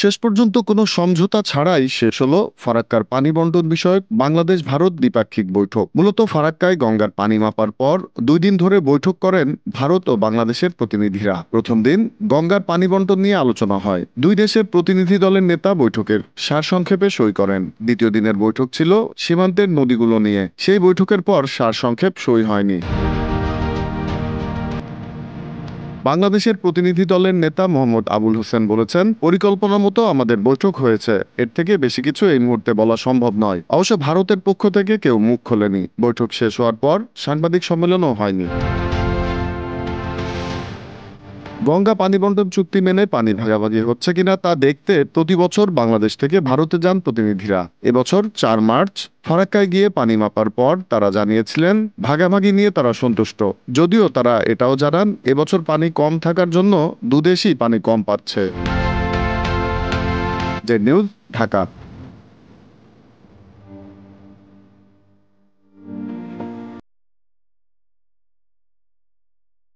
শেষ পর্যন্ত কোনো সমঝোতা ছাড়াই শেষ হলো ফারাক্কার পানি বণ্টন বিষয়ক বাংলাদেশ ভারত দ্বিপাক্ষিক বৈঠক। মূলত ফারাক্কায় গঙ্গার পানি মাপার পর 2 দিন ধরে বৈঠক করেন ভারত ও বাংলাদেশের প্রতিনিধিরা। প্রথম দিন গঙ্গার পানি বণ্টন নিয়ে আলোচনা হয়, দুই দেশের প্রতিনিধি দলের নেতা বৈঠকের সারসংক্ষেপে সই করেন। দ্বিতীয় দিনের বৈঠক ছিল সীমান্তের নদীগুলো নিয়ে, সেই বৈঠকের পর সারসংক্ষেপ সই হয়নি। বাংলাদেশের প্রতিনিধি দলের নেতা মোহাম্মদ আবুল হোসেন বলেছেন, পরিকল্পনা মতো আমাদের বৈঠক হয়েছে, এর থেকে বেশি কিছু এই মুহূর্তে বলা সম্ভব নয়। অবশ্য ভারতের পক্ষ থেকে কেউ মুখ খোলেনি। বৈঠক শেষ হওয়ার পর সাংবাদিক সম্মেলনও হয়নি। গঙ্গা পানি বণ্টন চুক্তি মেনে পানি ভাগাভাগি হচ্ছে কিনা তা দেখতে প্রতি বছর বাংলাদেশ থেকে ভারতে যান প্রতিনিধিরা। এবছর 4 মার্চ ফারাক্কায় গিয়ে পানি মাপার পর তারা জানিয়েছিলেন ভাগাভাগি নিয়ে তারা সন্তুষ্ট। যদিও তারা এটাও জানান এবছর পানি কম থাকার জন্য দুদেশই পানি কম পাচ্ছে। যে নিউজ, ঢাকা।